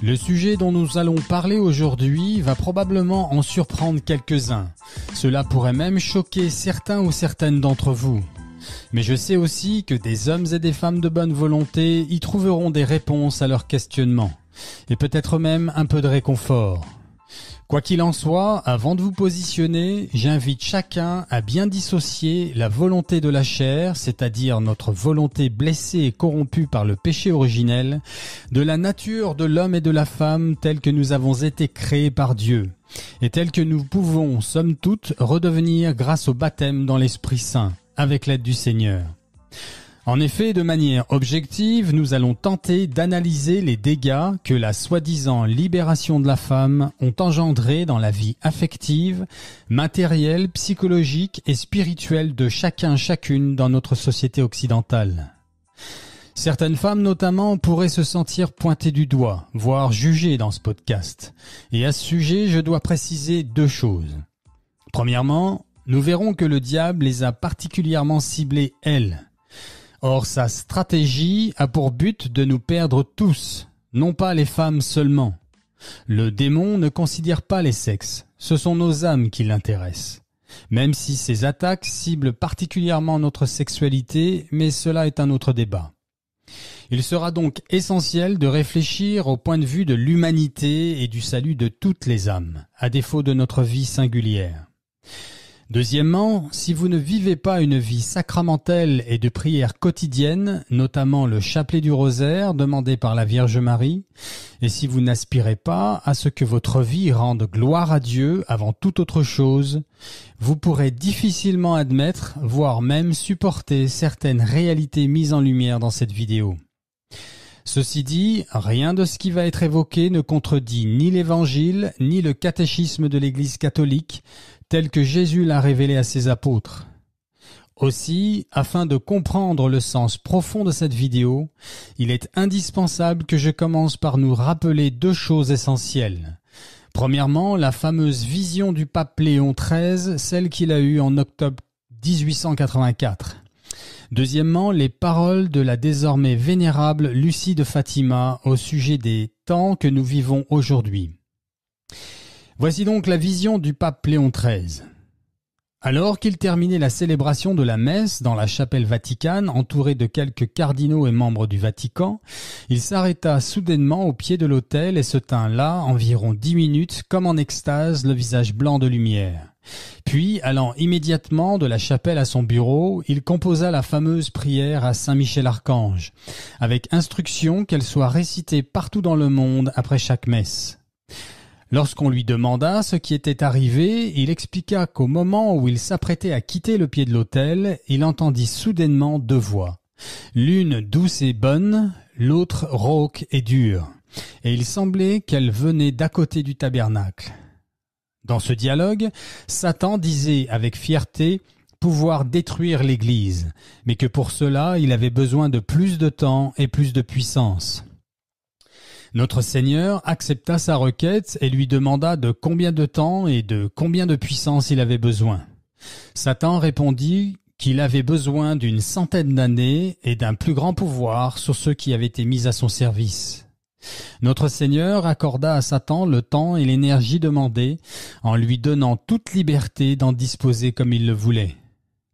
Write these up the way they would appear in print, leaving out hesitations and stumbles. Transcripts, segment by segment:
Le sujet dont nous allons parler aujourd'hui va probablement en surprendre quelques-uns. Cela pourrait même choquer certains ou certaines d'entre vous. Mais je sais aussi que des hommes et des femmes de bonne volonté y trouveront des réponses à leurs questionnements, et peut-être même un peu de réconfort. Quoi qu'il en soit, avant de vous positionner, j'invite chacun à bien dissocier la volonté de la chair, c'est-à-dire notre volonté blessée et corrompue par le péché originel, de la nature de l'homme et de la femme telle que nous avons été créés par Dieu, et telle que nous pouvons, somme toute, redevenir grâce au baptême dans l'Esprit Saint, avec l'aide du Seigneur. En effet, de manière objective, nous allons tenter d'analyser les dégâts que la soi-disant libération de la femme ont engendrés dans la vie affective, matérielle, psychologique et spirituelle de chacune dans notre société occidentale. Certaines femmes notamment pourraient se sentir pointées du doigt, voire jugées dans ce podcast. Et à ce sujet, je dois préciser deux choses. Premièrement, nous verrons que le diable les a particulièrement ciblées, elles. Or, sa stratégie a pour but de nous perdre tous, non pas les femmes seulement. Le démon ne considère pas les sexes, ce sont nos âmes qui l'intéressent. Même si ces attaques ciblent particulièrement notre sexualité, mais cela est un autre débat. Il sera donc essentiel de réfléchir au point de vue de l'humanité et du salut de toutes les âmes, à défaut de notre vie singulière. Deuxièmement, si vous ne vivez pas une vie sacramentelle et de prière quotidienne, notamment le chapelet du rosaire demandé par la Vierge Marie, et si vous n'aspirez pas à ce que votre vie rende gloire à Dieu avant toute autre chose, vous pourrez difficilement admettre, voire même supporter certaines réalités mises en lumière dans cette vidéo. Ceci dit, rien de ce qui va être évoqué ne contredit ni l'Évangile, ni le catéchisme de l'Église catholique, tel que Jésus l'a révélé à ses apôtres. Aussi, afin de comprendre le sens profond de cette vidéo, il est indispensable que je commence par nous rappeler deux choses essentielles. Premièrement, la fameuse vision du pape Léon XIII, celle qu'il a eue en octobre 1884. Deuxièmement, les paroles de la désormais vénérable Lucie de Fatima au sujet des temps que nous vivons aujourd'hui. Voici donc la vision du pape Léon XIII. Alors qu'il terminait la célébration de la messe dans la chapelle Vaticane, entouré de quelques cardinaux et membres du Vatican, il s'arrêta soudainement au pied de l'autel et se tint là environ 10 minutes, comme en extase, le visage blanc de lumière. Puis, allant immédiatement de la chapelle à son bureau, il composa la fameuse prière à Saint Michel Archange, avec instruction qu'elle soit récitée partout dans le monde après chaque messe. Lorsqu'on lui demanda ce qui était arrivé, il expliqua qu'au moment où il s'apprêtait à quitter le pied de l'autel, il entendit soudainement deux voix. L'une douce et bonne, l'autre rauque et dure, et il semblait qu'elle venait d'à côté du tabernacle. Dans ce dialogue, Satan disait avec fierté pouvoir détruire l'Église, mais que pour cela il avait besoin de plus de temps et plus de puissance. Notre Seigneur accepta sa requête et lui demanda de combien de temps et de combien de puissance il avait besoin. Satan répondit qu'il avait besoin d'une 100 d'années et d'un plus grand pouvoir sur ceux qui avaient été mis à son service. Notre Seigneur accorda à Satan le temps et l'énergie demandés en lui donnant toute liberté d'en disposer comme il le voulait.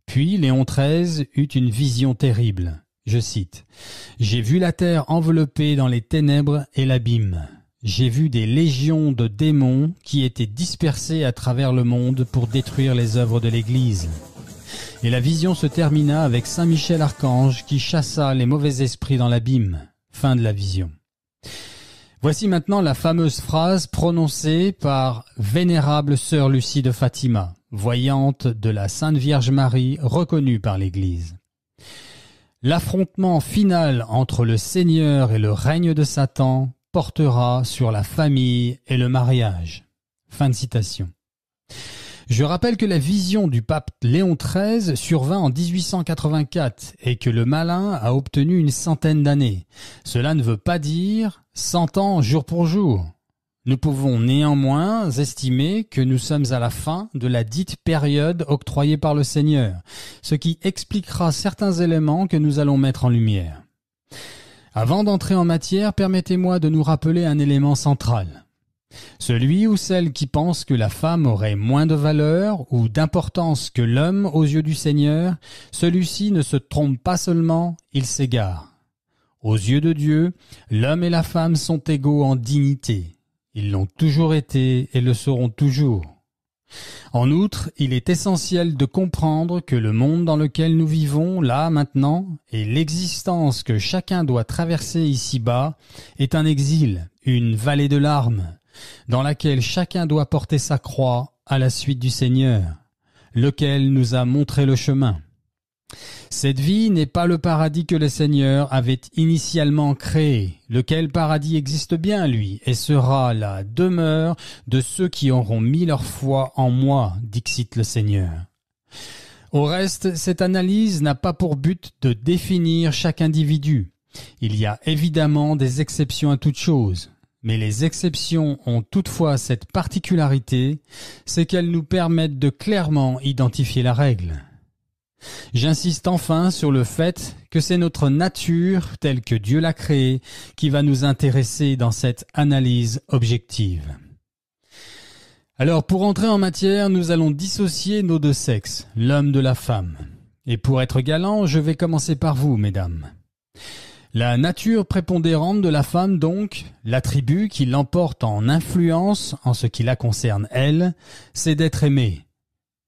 Puis Léon XIII eut une vision terrible. Je cite, « J'ai vu la terre enveloppée dans les ténèbres et l'abîme. J'ai vu des légions de démons qui étaient dispersés à travers le monde pour détruire les œuvres de l'Église. » Et la vision se termina avec Saint Michel Archange qui chassa les mauvais esprits dans l'abîme. Fin de la vision. Voici maintenant la fameuse phrase prononcée par vénérable sœur Lucie de Fatima, voyante de la Sainte Vierge Marie reconnue par l'Église. L'affrontement final entre le Seigneur et le règne de Satan portera sur la famille et le mariage. Fin de citation. Je rappelle que la vision du pape Léon XIII survint en 1884 et que le malin a obtenu une 100 d'années. Cela ne veut pas dire 100 ans jour pour jour. Nous pouvons néanmoins estimer que nous sommes à la fin de la dite période octroyée par le Seigneur, ce qui expliquera certains éléments que nous allons mettre en lumière. Avant d'entrer en matière, permettez-moi de nous rappeler un élément central. Celui ou celle qui pense que la femme aurait moins de valeur ou d'importance que l'homme aux yeux du Seigneur, celui-ci ne se trompe pas seulement, il s'égare. Aux yeux de Dieu, l'homme et la femme sont égaux en dignité. Ils l'ont toujours été et le seront toujours. En outre, il est essentiel de comprendre que le monde dans lequel nous vivons, là, maintenant, et l'existence que chacun doit traverser ici-bas, est un exil, une vallée de larmes, dans laquelle chacun doit porter sa croix à la suite du Seigneur, lequel nous a montré le chemin. Cette vie n'est pas le paradis que le Seigneur avait initialement créé, lequel paradis existe bien, lui, et sera la demeure de ceux qui auront mis leur foi en moi, dixit le Seigneur. Au reste, cette analyse n'a pas pour but de définir chaque individu. Il y a évidemment des exceptions à toute chose, mais les exceptions ont toutefois cette particularité, c'est qu'elles nous permettent de clairement identifier la règle. J'insiste enfin sur le fait que c'est notre nature, telle que Dieu l'a créée, qui va nous intéresser dans cette analyse objective. Alors, pour entrer en matière, nous allons dissocier nos deux sexes, l'homme de la femme. Et pour être galant, je vais commencer par vous, mesdames. La nature prépondérante de la femme, donc, l'attribut qui l'emporte en influence en ce qui la concerne elle, c'est d'être aimée.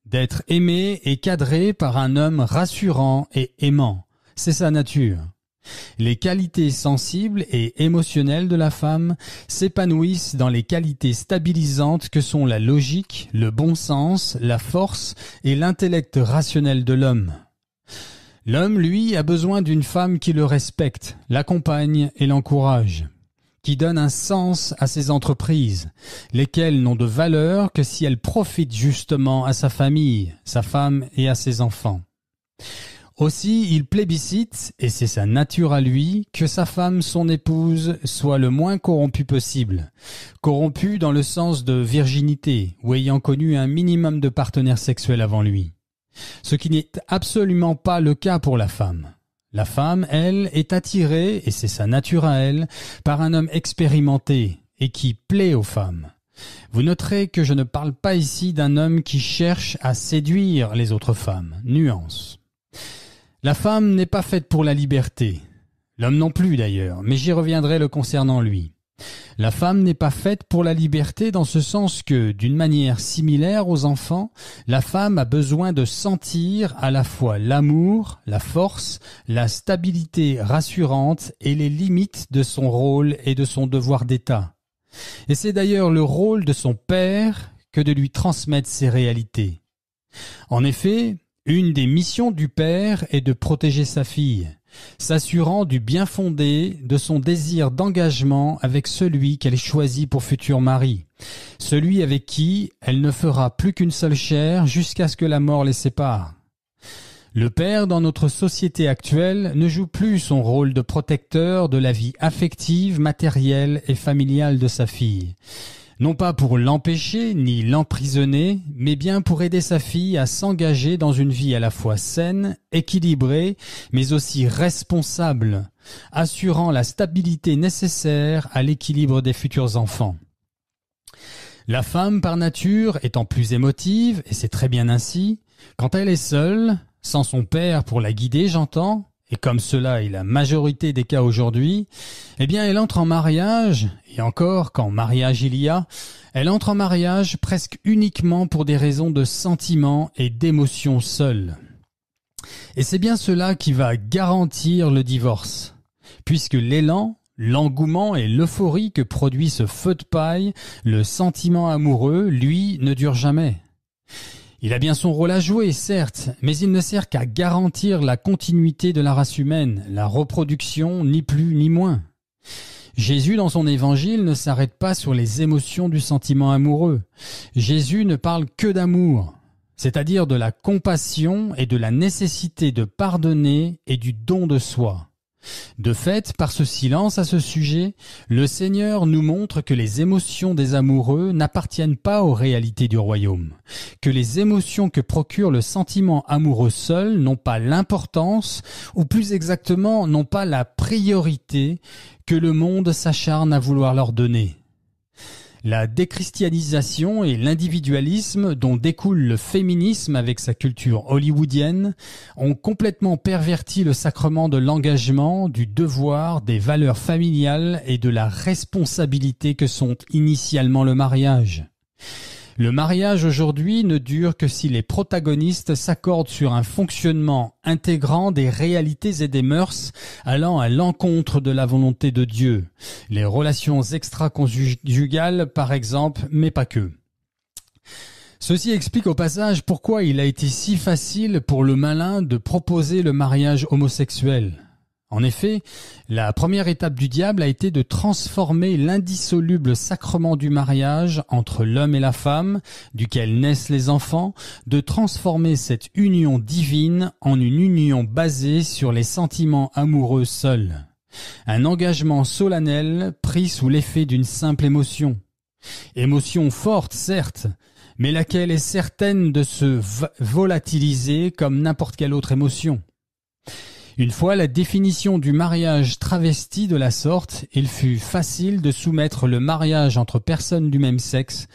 D'être aimé et cadré par un homme rassurant et aimant. C'est sa nature. Les qualités sensibles et émotionnelles de la femme s'épanouissent dans les qualités stabilisantes que sont la logique, le bon sens, la force et l'intellect rationnel de l'homme. L'homme, lui, a besoin d'une femme qui le respecte, l'accompagne et l'encourage, qui donne un sens à ses entreprises, lesquelles n'ont de valeur que si elles profitent justement à sa famille, sa femme et à ses enfants. Aussi, il plébiscite, et c'est sa nature à lui, que sa femme, son épouse, soit le moins corrompue possible. Corrompue dans le sens de virginité, ou ayant connu un minimum de partenaires sexuels avant lui. Ce qui n'est absolument pas le cas pour la femme. La femme, elle, est attirée, et c'est sa nature à elle, par un homme expérimenté et qui plaît aux femmes. Vous noterez que je ne parle pas ici d'un homme qui cherche à séduire les autres femmes. Nuance. La femme n'est pas faite pour la liberté. L'homme non plus d'ailleurs, mais j'y reviendrai le concernant lui. La femme n'est pas faite pour la liberté dans ce sens que, d'une manière similaire aux enfants, la femme a besoin de sentir à la fois l'amour, la force, la stabilité rassurante et les limites de son rôle et de son devoir d'État. Et c'est d'ailleurs le rôle de son père que de lui transmettre ces réalités. En effet, une des missions du père est de protéger sa fille, s'assurant du bien fondé de son désir d'engagement avec celui qu'elle choisit pour futur mari, celui avec qui elle ne fera plus qu'une seule chair jusqu'à ce que la mort les sépare. Le père, dans notre société actuelle, ne joue plus son rôle de protecteur de la vie affective, matérielle et familiale de sa fille. Non pas pour l'empêcher ni l'emprisonner, mais bien pour aider sa fille à s'engager dans une vie à la fois saine, équilibrée, mais aussi responsable, assurant la stabilité nécessaire à l'équilibre des futurs enfants. La femme, par nature, étant plus émotive, et c'est très bien ainsi, quand elle est seule, sans son père pour la guider, j'entends, et comme cela est la majorité des cas aujourd'hui, eh bien elle entre en mariage, et encore quand mariage il y a, elle entre en mariage presque uniquement pour des raisons de sentiments et d'émotions seules. Et c'est bien cela qui va garantir le divorce, puisque l'élan, l'engouement et l'euphorie que produit ce feu de paille, le sentiment amoureux, lui, ne dure jamais. Il a bien son rôle à jouer, certes, mais il ne sert qu'à garantir la continuité de la race humaine, la reproduction, ni plus ni moins. Jésus, dans son évangile, ne s'arrête pas sur les émotions du sentiment amoureux. Jésus ne parle que d'amour, c'est-à-dire de la compassion et de la nécessité de pardonner et du don de soi. De fait, par ce silence à ce sujet, le Seigneur nous montre que les émotions des amoureux n'appartiennent pas aux réalités du royaume, que les émotions que procure le sentiment amoureux seul n'ont pas l'importance, ou plus exactement n'ont pas la priorité que le monde s'acharne à vouloir leur donner. La déchristianisation et l'individualisme dont découle le féminisme avec sa culture hollywoodienne ont complètement perverti le sacrement de l'engagement, du devoir, des valeurs familiales et de la responsabilité que sont initialement le mariage. Le mariage aujourd'hui ne dure que si les protagonistes s'accordent sur un fonctionnement intégrant des réalités et des mœurs allant à l'encontre de la volonté de Dieu. Les relations extra-conjugales par exemple, mais pas que. Ceci explique au passage pourquoi il a été si facile pour le malin de proposer le mariage homosexuel. En effet, la première étape du diable a été de transformer l'indissoluble sacrement du mariage entre l'homme et la femme, duquel naissent les enfants, de transformer cette union divine en une union basée sur les sentiments amoureux seuls. Un engagement solennel pris sous l'effet d'une simple émotion. Émotion forte, certes, mais laquelle est certaine de se volatiliser comme n'importe quelle autre émotion. Une fois la définition du mariage travestie de la sorte, il fut facile de soumettre le mariage entre personnes du même sexe,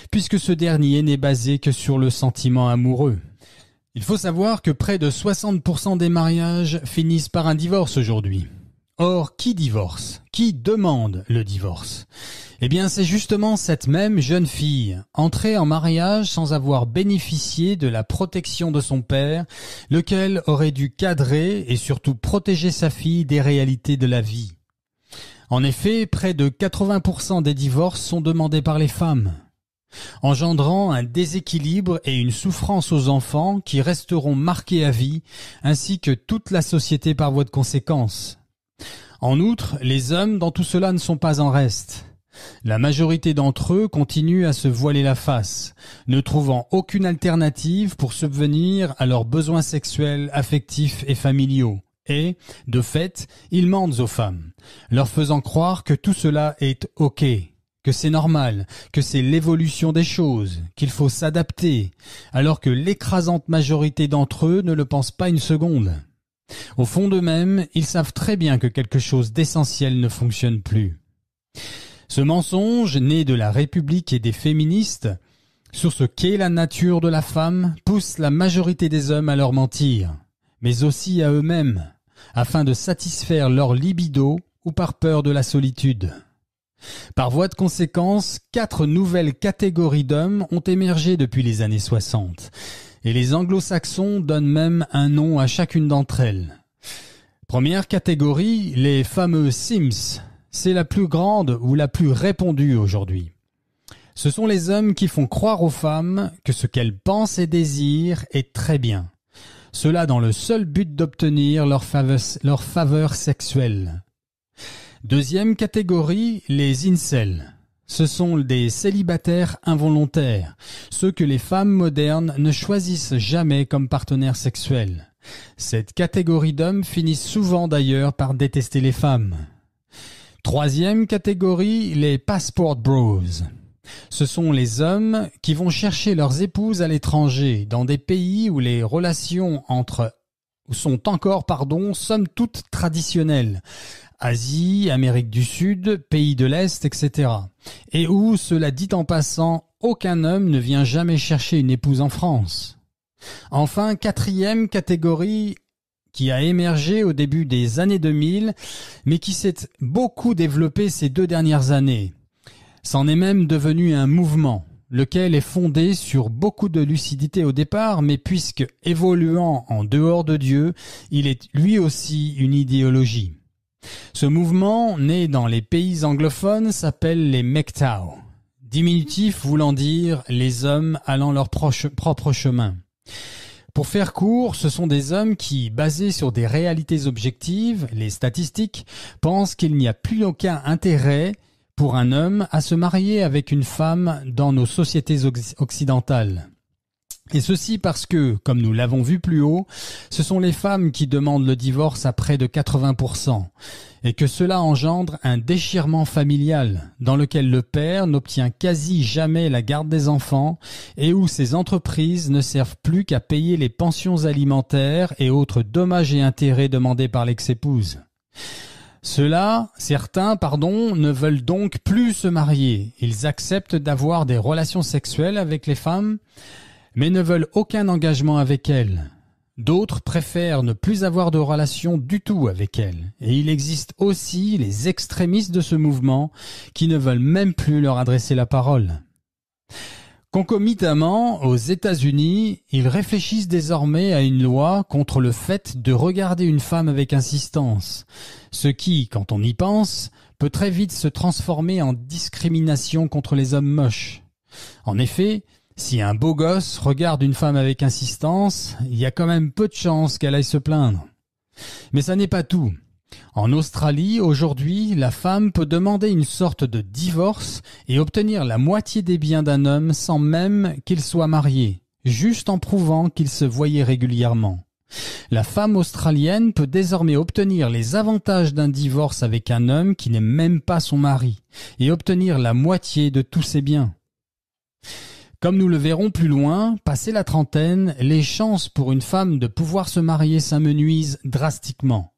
puisque ce dernier n'est basé que sur le sentiment amoureux. Il faut savoir que près de 60% des mariages finissent par un divorce aujourd'hui. Or, qui divorce? Qui demande le divorce? Eh bien, c'est justement cette même jeune fille, entrée en mariage sans avoir bénéficié de la protection de son père, lequel aurait dû cadrer et surtout protéger sa fille des réalités de la vie. En effet, près de 80% des divorces sont demandés par les femmes, engendrant un déséquilibre et une souffrance aux enfants qui resteront marqués à vie, ainsi que toute la société par voie de conséquence. En outre, les hommes dans tout cela ne sont pas en reste. La majorité d'entre eux continuent à se voiler la face, ne trouvant aucune alternative pour subvenir à leurs besoins sexuels, affectifs et familiaux. Et, de fait, ils mentent aux femmes, leur faisant croire que tout cela est OK, que c'est normal, que c'est l'évolution des choses, qu'il faut s'adapter, alors que l'écrasante majorité d'entre eux ne le pensent pas une seconde. Au fond d'eux-mêmes, ils savent très bien que quelque chose d'essentiel ne fonctionne plus. Ce mensonge, né de la République et des féministes, sur ce qu'est la nature de la femme, pousse la majorité des hommes à leur mentir, mais aussi à eux-mêmes, afin de satisfaire leur libido ou par peur de la solitude. Par voie de conséquence, 4 nouvelles catégories d'hommes ont émergé depuis les années 60, et les anglo-saxons donnent même un nom à chacune d'entre elles. Première catégorie, les fameux Sims. C'est la plus grande ou la plus répandue aujourd'hui. Ce sont les hommes qui font croire aux femmes que ce qu'elles pensent et désirent est très bien. Cela dans le seul but d'obtenir leur faveur sexuelle. Deuxième catégorie, les incels. Ce sont des célibataires involontaires, ceux que les femmes modernes ne choisissent jamais comme partenaires sexuels. Cette catégorie d'hommes finissent souvent d'ailleurs par détester les femmes. Troisième catégorie, les passport bros. Ce sont les hommes qui vont chercher leurs épouses à l'étranger, dans des pays où les relations sont encore, somme toute traditionnelles. Asie, Amérique du Sud, pays de l'Est, etc. Et où, cela dit en passant, aucun homme ne vient jamais chercher une épouse en France. Enfin, quatrième catégorie qui a émergé au début des années 2000, mais qui s'est beaucoup développé ces 2 dernières années. C'en est même devenu un mouvement, lequel est fondé sur beaucoup de lucidité au départ, mais puisque évoluant en dehors de Dieu, il est lui aussi une idéologie. Ce mouvement, né dans les pays anglophones, s'appelle les MGTOW, diminutif voulant dire les hommes allant leur propre chemin. Pour faire court, ce sont des hommes qui, basés sur des réalités objectives, les statistiques, pensent qu'il n'y a plus aucun intérêt pour un homme à se marier avec une femme dans nos sociétés occidentales. Et ceci parce que, comme nous l'avons vu plus haut, ce sont les femmes qui demandent le divorce à près de 80%, et que cela engendre un déchirement familial, dans lequel le père n'obtient quasi jamais la garde des enfants, et où ces entreprises ne servent plus qu'à payer les pensions alimentaires et autres dommages et intérêts demandés par l'ex-épouse. Certains, ne veulent donc plus se marier. Ils acceptent d'avoir des relations sexuelles avec les femmes, mais ne veulent aucun engagement avec elles. D'autres préfèrent ne plus avoir de relation du tout avec elles. Et il existe aussi les extrémistes de ce mouvement qui ne veulent même plus leur adresser la parole. Concomitamment, aux États-Unis, ils réfléchissent désormais à une loi contre le fait de regarder une femme avec insistance, ce qui, quand on y pense, peut très vite se transformer en discrimination contre les hommes moches. En effet, si un beau gosse regarde une femme avec insistance, il y a quand même peu de chances qu'elle aille se plaindre. Mais ça n'est pas tout. En Australie, aujourd'hui, la femme peut demander une sorte de divorce et obtenir la moitié des biens d'un homme sans même qu'il soit marié, juste en prouvant qu'il se voyait régulièrement. La femme australienne peut désormais obtenir les avantages d'un divorce avec un homme qui n'est même pas son mari et obtenir la moitié de tous ses biens. Comme nous le verrons plus loin, passé la trentaine, les chances pour une femme de pouvoir se marier s'amenuisent drastiquement.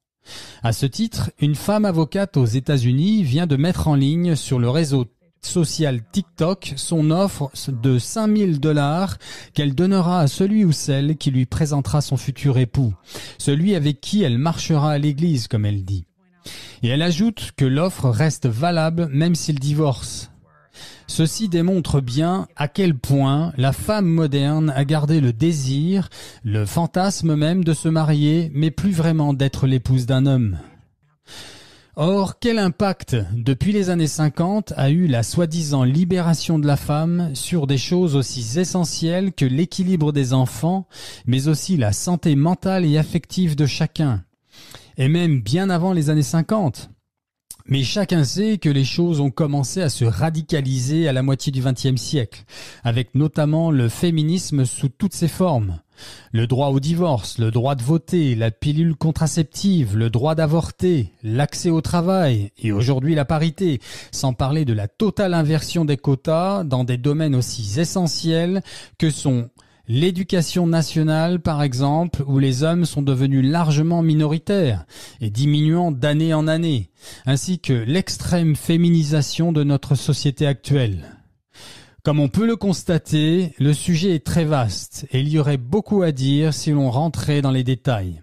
À ce titre, une femme avocate aux États-Unis vient de mettre en ligne sur le réseau social TikTok son offre de $5 000 qu'elle donnera à celui ou celle qui lui présentera son futur époux, celui avec qui elle marchera à l'église, comme elle dit. Et elle ajoute que l'offre reste valable même s'il divorce. Ceci démontre bien à quel point la femme moderne a gardé le désir, le fantasme même de se marier, mais plus vraiment d'être l'épouse d'un homme. Or, quel impact, depuis les années 50, a eu la soi-disant libération de la femme sur des choses aussi essentielles que l'équilibre des enfants, mais aussi la santé mentale et affective de chacun, et même bien avant les années 50. Mais chacun sait que les choses ont commencé à se radicaliser à la moitié du XXe siècle, avec notamment le féminisme sous toutes ses formes. Le droit au divorce, le droit de voter, la pilule contraceptive, le droit d'avorter, l'accès au travail et aujourd'hui la parité, sans parler de la totale inversion des quotas dans des domaines aussi essentiels que sont l'éducation nationale, par exemple, où les hommes sont devenus largement minoritaires et diminuant d'année en année, ainsi que l'extrême féminisation de notre société actuelle. Comme on peut le constater, le sujet est très vaste et il y aurait beaucoup à dire si l'on rentrait dans les détails.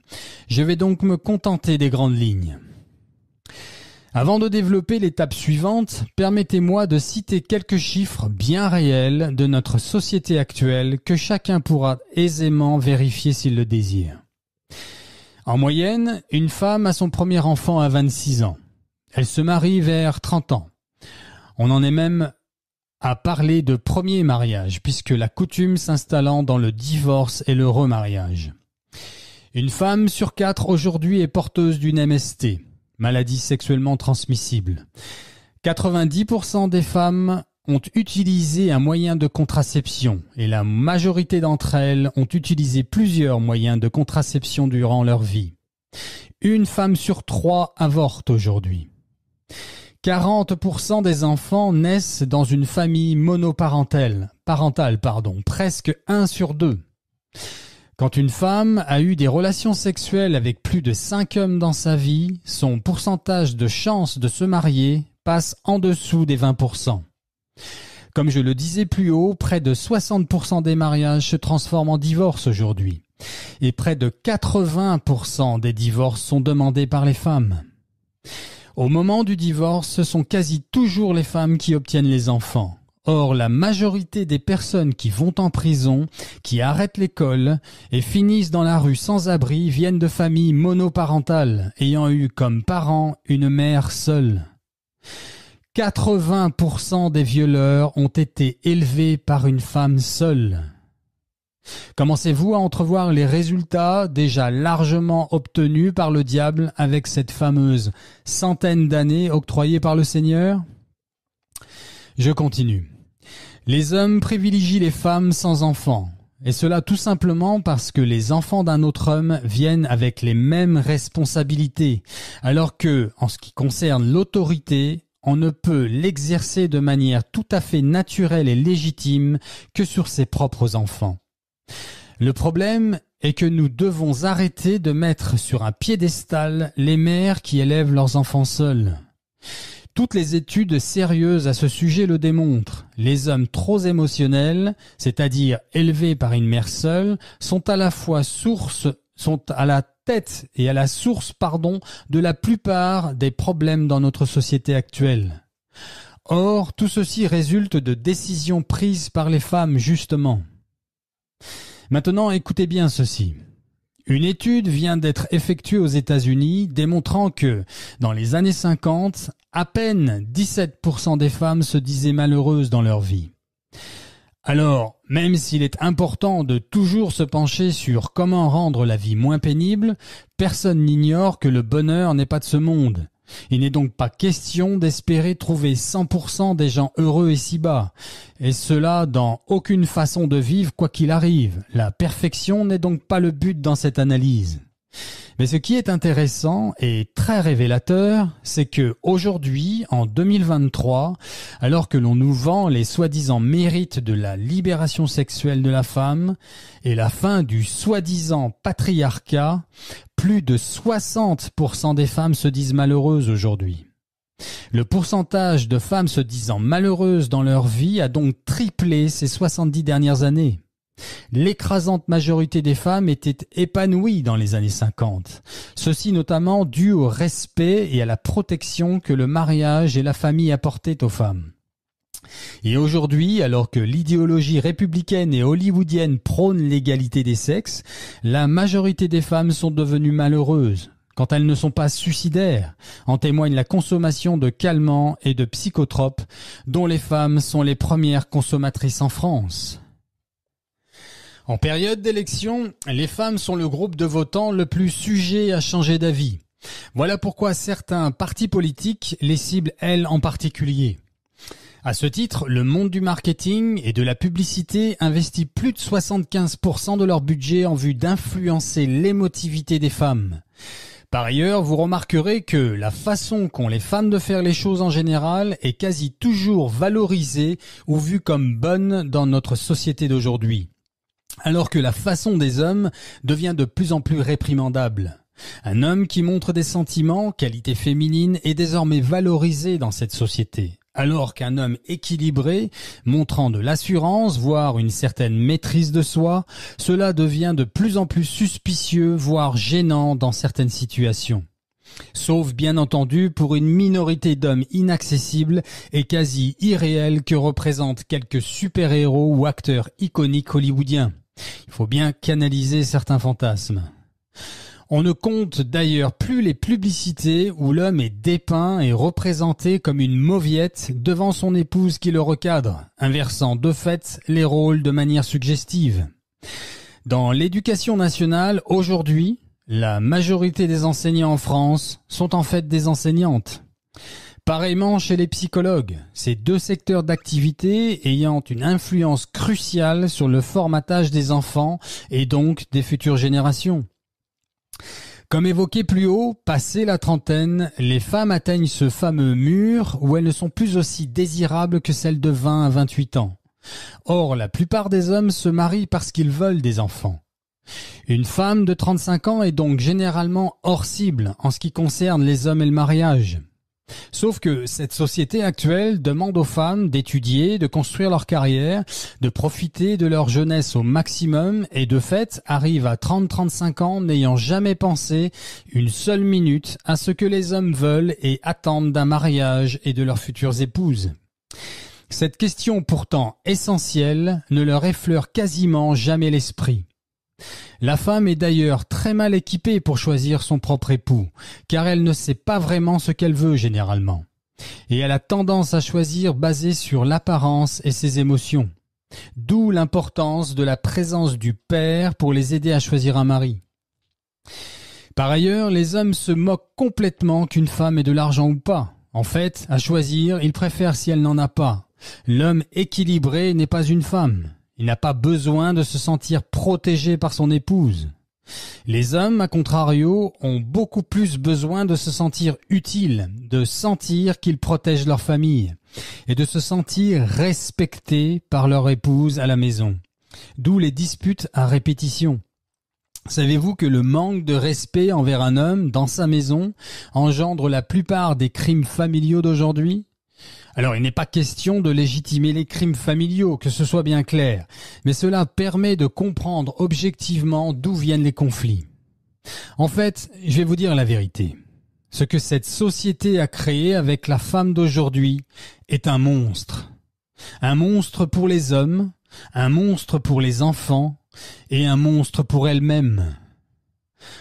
Je vais donc me contenter des grandes lignes. Avant de développer l'étape suivante, permettez-moi de citer quelques chiffres bien réels de notre société actuelle que chacun pourra aisément vérifier s'il le désire. En moyenne, une femme a son premier enfant à 26 ans. Elle se marie vers 30 ans. On en est même à parler de premier mariage, puisque la coutume s'installant dans le divorce et le remariage. Une femme sur 4 aujourd'hui est porteuse d'une MST. Maladie sexuellement transmissible. 90% des femmes ont utilisé un moyen de contraception et la majorité d'entre elles ont utilisé plusieurs moyens de contraception durant leur vie. Une femme sur 3 avorte aujourd'hui. 40% des enfants naissent dans une famille monoparentale, presque 1 sur 2. Quand une femme a eu des relations sexuelles avec plus de 5 hommes dans sa vie, son pourcentage de chance de se marier passe en dessous des 20%. Comme je le disais plus haut, près de 60% des mariages se transforment en divorce aujourd'hui. Et près de 80% des divorces sont demandés par les femmes. Au moment du divorce, ce sont quasi toujours les femmes qui obtiennent les enfants. Or, la majorité des personnes qui vont en prison, qui arrêtent l'école et finissent dans la rue sans abri viennent de familles monoparentales, ayant eu comme parent une mère seule. 80% des violeurs ont été élevés par une femme seule. Commencez-vous à entrevoir les résultats déjà largement obtenus par le diable avec cette fameuse centaine d'années octroyée par le Seigneur ? Je continue. Les hommes privilégient les femmes sans enfants. Et cela tout simplement parce que les enfants d'un autre homme viennent avec les mêmes responsabilités, alors que, en ce qui concerne l'autorité, on ne peut l'exercer de manière tout à fait naturelle et légitime que sur ses propres enfants. Le problème est que nous devons arrêter de mettre sur un piédestal les mères qui élèvent leurs enfants seuls. Toutes les études sérieuses à ce sujet le démontrent. Les hommes trop émotionnels, c'est-à-dire élevés par une mère seule, sont à la tête et à la source, de la plupart des problèmes dans notre société actuelle. Or, tout ceci résulte de décisions prises par les femmes, justement. Maintenant, écoutez bien ceci. Une étude vient d'être effectuée aux États-Unis démontrant que, dans les années 50, à peine 17% des femmes se disaient malheureuses dans leur vie. Alors, même s'il est important de toujours se pencher sur comment rendre la vie moins pénible, personne n'ignore que le bonheur n'est pas de ce monde. Il n'est donc pas question d'espérer trouver 100% des gens heureux ici-bas, et cela dans aucune façon de vivre quoi qu'il arrive. La perfection n'est donc pas le but dans cette analyse. Mais ce qui est intéressant et très révélateur, c'est que aujourd'hui, en 2023, alors que l'on nous vend les soi-disant mérites de la libération sexuelle de la femme et la fin du soi-disant patriarcat, plus de 60% des femmes se disent malheureuses aujourd'hui. Le pourcentage de femmes se disant malheureuses dans leur vie a donc triplé ces 70 dernières années. L'écrasante majorité des femmes étaient épanouies dans les années 50. Ceci notamment dû au respect et à la protection que le mariage et la famille apportaient aux femmes. Et aujourd'hui, alors que l'idéologie républicaine et hollywoodienne prône l'égalité des sexes, la majorité des femmes sont devenues malheureuses. Quand elles ne sont pas suicidaires, en témoigne la consommation de calmants et de psychotropes, dont les femmes sont les premières consommatrices en France. En période d'élection, les femmes sont le groupe de votants le plus sujet à changer d'avis. Voilà pourquoi certains partis politiques les ciblent elles en particulier. À ce titre, le monde du marketing et de la publicité investit plus de 75% de leur budget en vue d'influencer l'émotivité des femmes. Par ailleurs, vous remarquerez que la façon qu'ont les femmes de faire les choses en général est quasi toujours valorisée ou vue comme bonne dans notre société d'aujourd'hui. Alors que la façon des hommes devient de plus en plus réprimandable. Un homme qui montre des sentiments, qualité féminine, est désormais valorisé dans cette société. Alors qu'un homme équilibré, montrant de l'assurance, voire une certaine maîtrise de soi, cela devient de plus en plus suspicieux, voire gênant dans certaines situations. Sauf bien entendu pour une minorité d'hommes inaccessibles et quasi irréels que représentent quelques super-héros ou acteurs iconiques hollywoodiens. Il faut bien canaliser certains fantasmes. On ne compte d'ailleurs plus les publicités où l'homme est dépeint et représenté comme une mauviette devant son épouse qui le recadre, inversant de fait les rôles de manière suggestive. Dans l'éducation nationale, aujourd'hui, la majorité des enseignants en France sont en fait des enseignantes. Pareillement chez les psychologues, ces deux secteurs d'activité ayant une influence cruciale sur le formatage des enfants et donc des futures générations. Comme évoqué plus haut, passé la trentaine, les femmes atteignent ce fameux mur où elles ne sont plus aussi désirables que celles de 20 à 28 ans. Or, la plupart des hommes se marient parce qu'ils veulent des enfants. Une femme de 35 ans est donc généralement hors cible en ce qui concerne les hommes et le mariage. Sauf que cette société actuelle demande aux femmes d'étudier, de construire leur carrière, de profiter de leur jeunesse au maximum et de fait arrivent à 30-35 ans n'ayant jamais pensé une seule minute à ce que les hommes veulent et attendent d'un mariage et de leurs futures épouses. Cette question pourtant essentielle ne leur effleure quasiment jamais l'esprit. La femme est d'ailleurs très mal équipée pour choisir son propre époux, car elle ne sait pas vraiment ce qu'elle veut généralement. Et elle a tendance à choisir basé sur l'apparence et ses émotions. D'où l'importance de la présence du père pour les aider à choisir un mari. Par ailleurs, les hommes se moquent complètement qu'une femme ait de l'argent ou pas. En fait, à choisir, ils préfèrent si elle n'en a pas. L'homme équilibré n'est pas une femme. Il n'a pas besoin de se sentir protégé par son épouse. Les hommes, à contrario, ont beaucoup plus besoin de se sentir utiles, de sentir qu'ils protègent leur famille et de se sentir respectés par leur épouse à la maison. D'où les disputes à répétition. Savez-vous que le manque de respect envers un homme dans sa maison engendre la plupart des crimes familiaux d'aujourd'hui ? Alors, il n'est pas question de légitimer les crimes familiaux, que ce soit bien clair, mais cela permet de comprendre objectivement d'où viennent les conflits. En fait, je vais vous dire la vérité. Ce que cette société a créé avec la femme d'aujourd'hui est un monstre. Un monstre pour les hommes, un monstre pour les enfants et un monstre pour elle-même.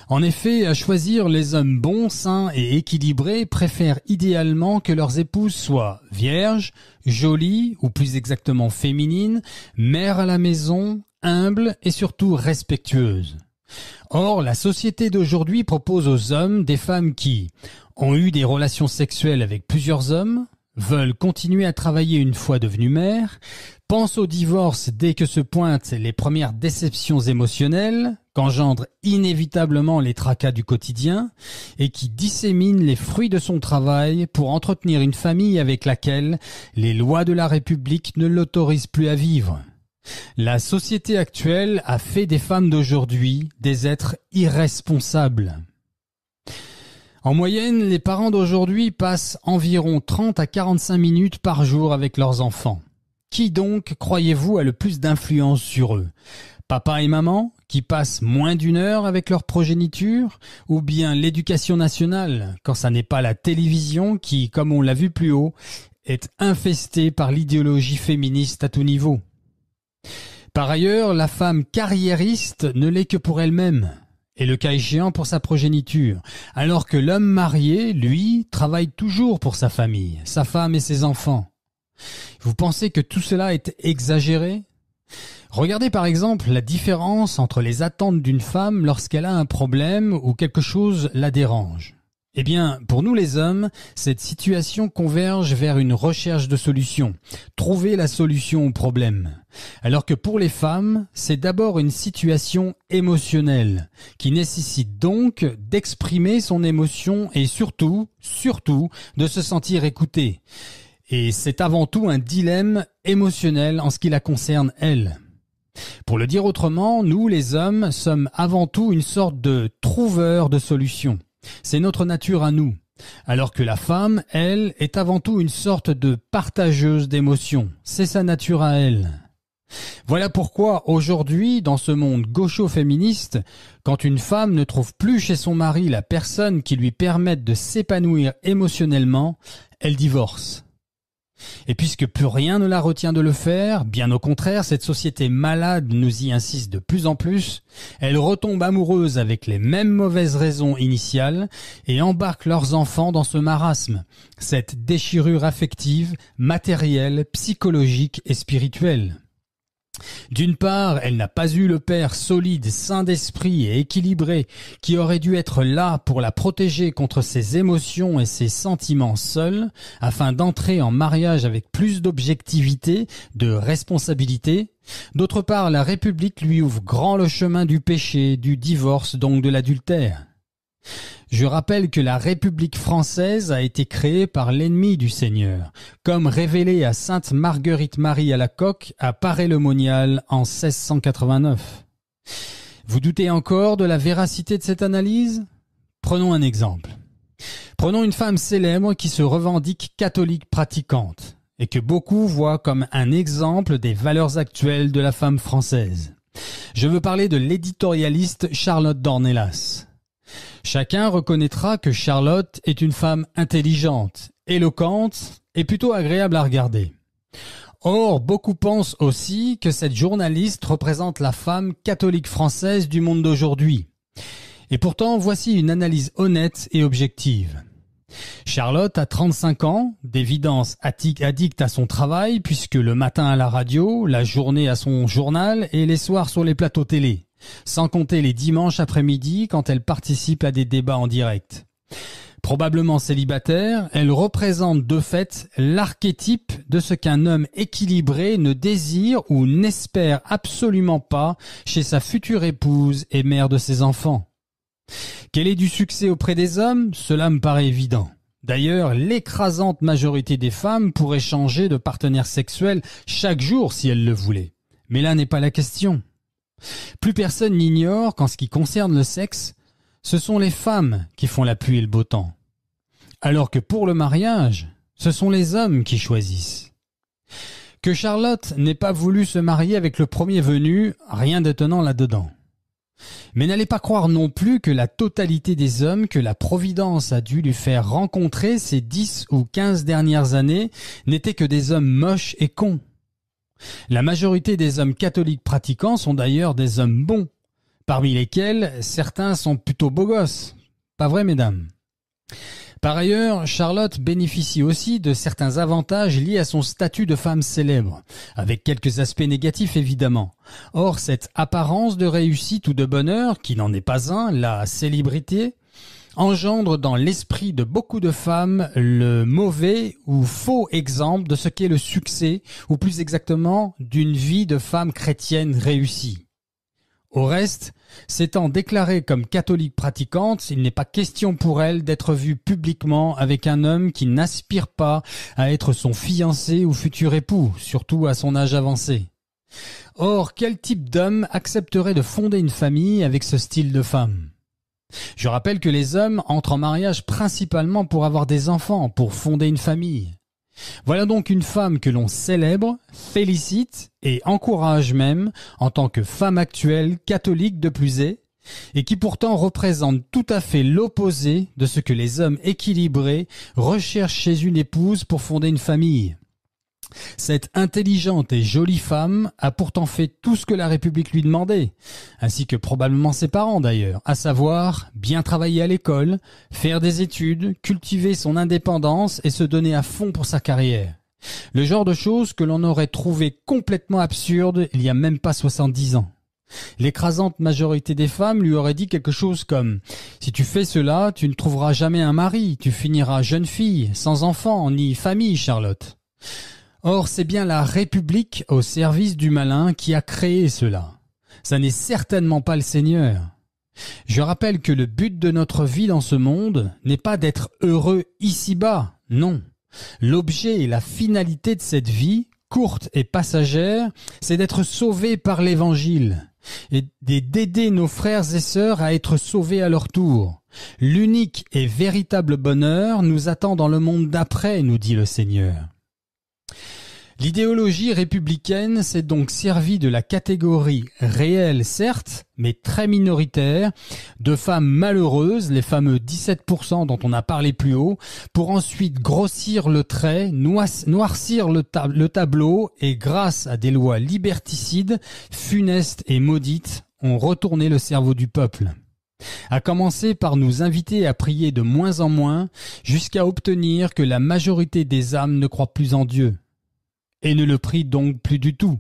En effet, à choisir, les hommes bons, sains et équilibrés préfèrent idéalement que leurs épouses soient vierges, jolies, ou plus exactement féminines, mères à la maison, humbles et surtout respectueuses. Or, la société d'aujourd'hui propose aux hommes des femmes qui ont eu des relations sexuelles avec plusieurs hommes, veulent continuer à travailler une fois devenues mères, pensent au divorce dès que se pointent les premières déceptions émotionnelles, qu'engendrent inévitablement les tracas du quotidien, et qui disséminent les fruits de son travail pour entretenir une famille avec laquelle les lois de la République ne l'autorisent plus à vivre. La société actuelle a fait des femmes d'aujourd'hui des êtres irresponsables. En moyenne, les parents d'aujourd'hui passent environ 30 à 45 minutes par jour avec leurs enfants. Qui donc, croyez-vous, a le plus d'influence sur eux ? Papa et maman, qui passent moins d'1 heure avec leur progéniture, ou bien l'éducation nationale, quand ça n'est pas la télévision qui, comme on l'a vu plus haut, est infestée par l'idéologie féministe à tout niveau. Par ailleurs, la femme carriériste ne l'est que pour elle-même, et le cas échéant pour sa progéniture, alors que l'homme marié, lui, travaille toujours pour sa famille, sa femme et ses enfants. Vous pensez que tout cela est exagéré ? Regardez par exemple la différence entre les attentes d'une femme lorsqu'elle a un problème ou quelque chose la dérange. Eh bien, pour nous les hommes, cette situation converge vers une recherche de solution, trouver la solution au problème. Alors que pour les femmes, c'est d'abord une situation émotionnelle, qui nécessite donc d'exprimer son émotion et surtout, de se sentir écoutée. Et c'est avant tout un dilemme émotionnel en ce qui la concerne elle. Pour le dire autrement, nous les hommes sommes avant tout une sorte de trouveurs de solutions. C'est notre nature à nous. Alors que la femme, elle, est avant tout une sorte de partageuse d'émotions. C'est sa nature à elle. Voilà pourquoi aujourd'hui, dans ce monde gaucho-féministe, quand une femme ne trouve plus chez son mari la personne qui lui permette de s'épanouir émotionnellement, elle divorce. Et puisque plus rien ne la retient de le faire, bien au contraire, cette société malade nous y insiste de plus en plus, elle retombe amoureuse avec les mêmes mauvaises raisons initiales et embarque leurs enfants dans ce marasme, cette déchirure affective, matérielle, psychologique et spirituelle. D'une part, elle n'a pas eu le père solide, sain d'esprit et équilibré qui aurait dû être là pour la protéger contre ses émotions et ses sentiments seuls, afin d'entrer en mariage avec plus d'objectivité, de responsabilité. D'autre part, la République lui ouvre grand le chemin du péché, du divorce, donc de l'adultère. Je rappelle que la République française a été créée par l'ennemi du Seigneur, comme révélé à sainte Marguerite-Marie Alacoque à Paray-le-Monial en 1689. Vous doutez encore de la véracité de cette analyse ? Prenons un exemple. Prenons une femme célèbre qui se revendique catholique pratiquante et que beaucoup voient comme un exemple des valeurs actuelles de la femme française. Je veux parler de l'éditorialiste Charlotte Dornelas. Chacun reconnaîtra que Charlotte est une femme intelligente, éloquente et plutôt agréable à regarder. Or, beaucoup pensent aussi que cette journaliste représente la femme catholique française du monde d'aujourd'hui. Et pourtant, voici une analyse honnête et objective. Charlotte a 35 ans, d'évidence addict à son travail puisque le matin à la radio, la journée à son journal et les soirs sur les plateaux télé. Sans compter les dimanches après-midi quand elle participe à des débats en direct. Probablement célibataire, elle représente de fait l'archétype de ce qu'un homme équilibré ne désire ou n'espère absolument pas chez sa future épouse et mère de ses enfants. Qu'elle ait du succès auprès des hommes, cela me paraît évident. D'ailleurs, l'écrasante majorité des femmes pourraient changer de partenaire sexuel chaque jour si elles le voulaient. Mais là n'est pas la question. Plus personne n'ignore qu'en ce qui concerne le sexe, ce sont les femmes qui font la pluie et le beau temps. Alors que pour le mariage, ce sont les hommes qui choisissent. Que Charlotte n'ait pas voulu se marier avec le premier venu, rien d'étonnant là-dedans. Mais n'allez pas croire non plus que la totalité des hommes que la Providence a dû lui faire rencontrer ces 10 ou 15 dernières années n'étaient que des hommes moches et cons. La majorité des hommes catholiques pratiquants sont d'ailleurs des hommes bons, parmi lesquels certains sont plutôt beaux gosses. Pas vrai, mesdames? Par ailleurs, Charlotte bénéficie aussi de certains avantages liés à son statut de femme célèbre, avec quelques aspects négatifs évidemment. Or, cette apparence de réussite ou de bonheur, qui n'en est pas un, la célébrité, engendre dans l'esprit de beaucoup de femmes le mauvais ou faux exemple de ce qu'est le succès, ou plus exactement d'une vie de femme chrétienne réussie. Au reste, s'étant déclarée comme catholique pratiquante, il n'est pas question pour elle d'être vue publiquement avec un homme qui n'aspire pas à être son fiancé ou futur époux, surtout à son âge avancé. Or, quel type d'homme accepterait de fonder une famille avec ce style de femme ? Je rappelle que les hommes entrent en mariage principalement pour avoir des enfants, pour fonder une famille. Voilà donc une femme que l'on célèbre, félicite et encourage même en tant que femme actuelle, catholique de plus est, et qui pourtant représente tout à fait l'opposé de ce que les hommes équilibrés recherchent chez une épouse pour fonder une famille. Cette intelligente et jolie femme a pourtant fait tout ce que la République lui demandait, ainsi que probablement ses parents d'ailleurs, à savoir bien travailler à l'école, faire des études, cultiver son indépendance et se donner à fond pour sa carrière. Le genre de choses que l'on aurait trouvé complètement absurde il y a même pas 70 ans. L'écrasante majorité des femmes lui aurait dit quelque chose comme « Si tu fais cela, tu ne trouveras jamais un mari, tu finiras jeune fille, sans enfant ni famille, Charlotte. » Or, c'est bien la République au service du malin qui a créé cela. Ça n'est certainement pas le Seigneur. Je rappelle que le but de notre vie dans ce monde n'est pas d'être heureux ici-bas, non. L'objet et la finalité de cette vie, courte et passagère, c'est d'être sauvé par l'Évangile et d'aider nos frères et sœurs à être sauvés à leur tour. L'unique et véritable bonheur nous attend dans le monde d'après, nous dit le Seigneur. L'idéologie républicaine s'est donc servie de la catégorie réelle, certes, mais très minoritaire, de femmes malheureuses, les fameux 17% dont on a parlé plus haut, pour ensuite grossir le trait, noircir le tableau et grâce à des lois liberticides, funestes et maudites, ont retourné le cerveau du peuple. À commencer par nous inviter à prier de moins en moins, jusqu'à obtenir que la majorité des âmes ne croient plus en Dieu. Et ne le prie donc plus du tout,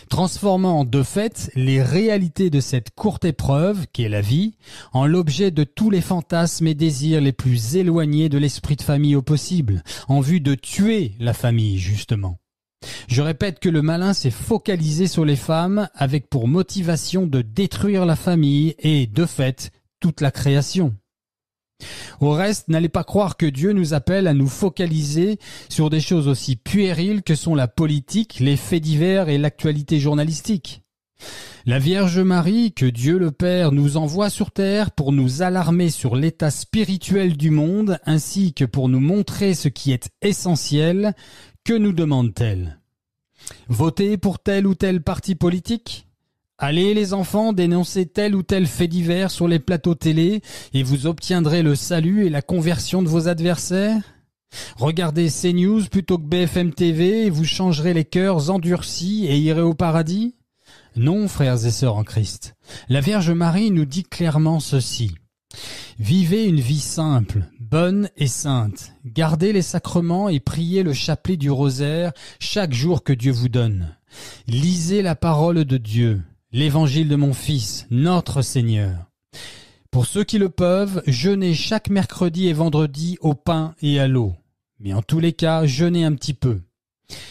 transformant de fait les réalités de cette courte épreuve, qu'est la vie, en l'objet de tous les fantasmes et désirs les plus éloignés de l'esprit de famille au possible, en vue de tuer la famille, justement. Je répète que le malin s'est focalisé sur les femmes avec pour motivation de détruire la famille et, de fait, toute la création. Au reste, n'allez pas croire que Dieu nous appelle à nous focaliser sur des choses aussi puériles que sont la politique, les faits divers et l'actualité journalistique. La Vierge Marie, que Dieu le Père nous envoie sur terre pour nous alarmer sur l'état spirituel du monde ainsi que pour nous montrer ce qui est essentiel, que nous demande-t-elle ? Voter pour tel ou tel parti politique ? Allez les enfants dénoncer tel ou tel fait divers sur les plateaux télé et vous obtiendrez le salut et la conversion de vos adversaires. Regardez CNews plutôt que BFM TV et vous changerez les cœurs endurcis et irez au paradis. Non, frères et sœurs en Christ, la Vierge Marie nous dit clairement ceci. Vivez une vie simple, bonne et sainte. Gardez les sacrements et priez le chapelet du rosaire chaque jour que Dieu vous donne. Lisez la parole de Dieu. L'évangile de mon Fils, notre Seigneur. Pour ceux qui le peuvent, jeûnez chaque mercredi et vendredi au pain et à l'eau. Mais en tous les cas, jeûnez un petit peu.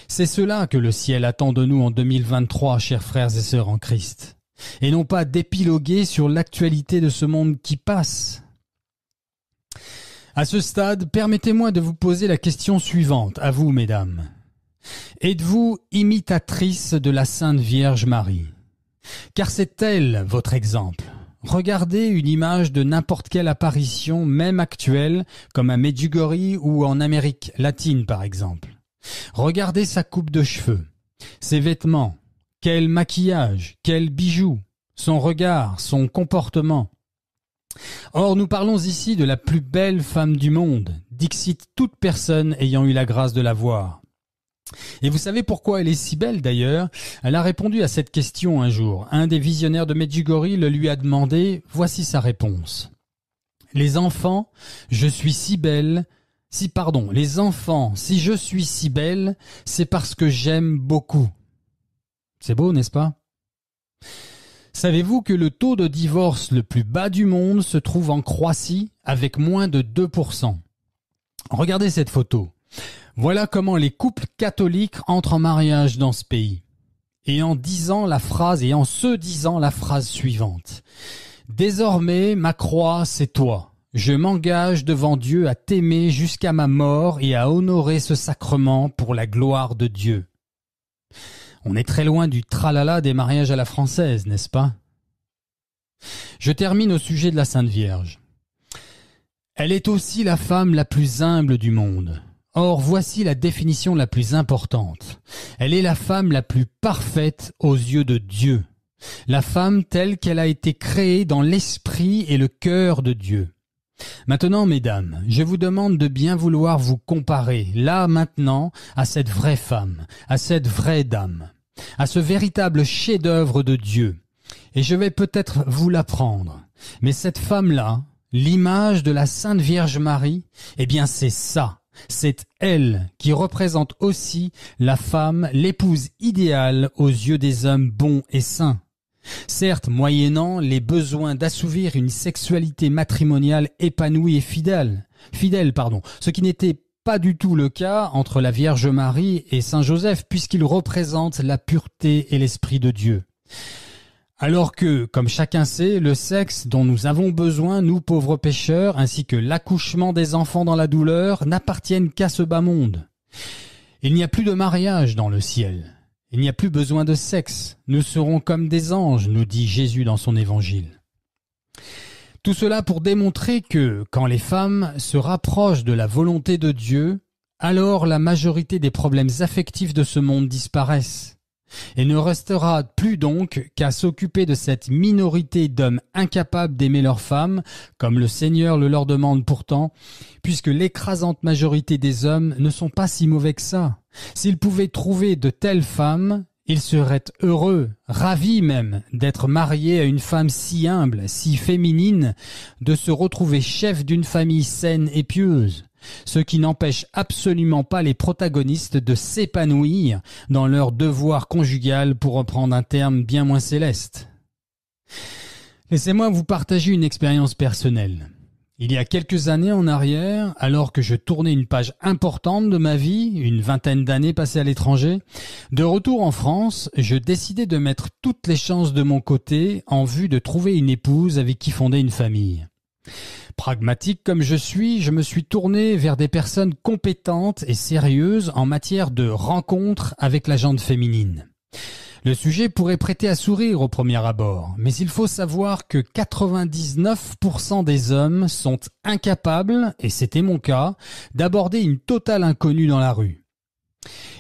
C'est cela que le ciel attend de nous en 2023, chers frères et sœurs en Christ. Et non pas d'épiloguer sur l'actualité de ce monde qui passe. À ce stade, permettez-moi de vous poser la question suivante, à vous, mesdames. Êtes-vous imitatrice de la Sainte Vierge Marie? Car c'est elle votre exemple. Regardez une image de n'importe quelle apparition, même actuelle, comme à Medjugorje ou en Amérique latine par exemple. Regardez sa coupe de cheveux, ses vêtements, quel maquillage, quels bijoux, son regard, son comportement. Or, nous parlons ici de la plus belle femme du monde, dixit toute personne ayant eu la grâce de la voir. Et vous savez pourquoi elle est si belle d'ailleurs? Elle a répondu à cette question un jour. Un des visionnaires de Medjugorje le lui a demandé, voici sa réponse. Les enfants, je suis si belle, les enfants, si je suis si belle, c'est parce que j'aime beaucoup. C'est beau, n'est-ce pas? Savez-vous que le taux de divorce le plus bas du monde se trouve en Croatie avec moins de 2%? Regardez cette photo. Voilà comment les couples catholiques entrent en mariage dans ce pays. Et en se disant la phrase suivante. Désormais, ma croix, c'est toi. Je m'engage devant Dieu à t'aimer jusqu'à ma mort et à honorer ce sacrement pour la gloire de Dieu. On est très loin du tralala des mariages à la française, n'est-ce pas? Je termine au sujet de la Sainte Vierge. Elle est aussi la femme la plus humble du monde. Or, voici la définition la plus importante. Elle est la femme la plus parfaite aux yeux de Dieu. La femme telle qu'elle a été créée dans l'esprit et le cœur de Dieu. Maintenant, mesdames, je vous demande de bien vouloir vous comparer, là, maintenant, à cette vraie femme, à cette vraie dame, à ce véritable chef-d'œuvre de Dieu. Et je vais peut-être vous l'apprendre. Mais cette femme-là, l'image de la Sainte Vierge Marie, eh bien c'est ça. C'est elle qui représente aussi la femme, l'épouse idéale aux yeux des hommes bons et saints. Certes, moyennant les besoins d'assouvir une sexualité matrimoniale épanouie et fidèle, ce qui n'était pas du tout le cas entre la Vierge Marie et Saint Joseph, puisqu'ils représentent la pureté et l'Esprit de Dieu. Alors que, comme chacun sait, le sexe dont nous avons besoin, nous pauvres pécheurs, ainsi que l'accouchement des enfants dans la douleur, n'appartiennent qu'à ce bas monde. Il n'y a plus de mariage dans le ciel. Il n'y a plus besoin de sexe. Nous serons comme des anges, nous dit Jésus dans son évangile. Tout cela pour démontrer que, quand les femmes se rapprochent de la volonté de Dieu, alors la majorité des problèmes affectifs de ce monde disparaissent. Et ne restera plus donc qu'à s'occuper de cette minorité d'hommes incapables d'aimer leurs femmes, comme le Seigneur le leur demande pourtant, puisque l'écrasante majorité des hommes ne sont pas si mauvais que ça. S'ils pouvaient trouver de telles femmes, ils seraient heureux, ravis même, d'être mariés à une femme si humble, si féminine, de se retrouver chef d'une famille saine et pieuse. Ce qui n'empêche absolument pas les protagonistes de s'épanouir dans leur devoir conjugal, pour reprendre un terme bien moins céleste. Laissez-moi vous partager une expérience personnelle. Il y a quelques années en arrière, alors que je tournais une page importante de ma vie, une vingtaine d'années passées à l'étranger, de retour en France, je décidai de mettre toutes les chances de mon côté en vue de trouver une épouse avec qui fonder une famille. Pragmatique comme je me suis tourné vers des personnes compétentes et sérieuses en matière de rencontres avec la gente féminine. Le sujet pourrait prêter à sourire au premier abord, mais il faut savoir que 99% des hommes sont incapables, et c'était mon cas, d'aborder une totale inconnue dans la rue.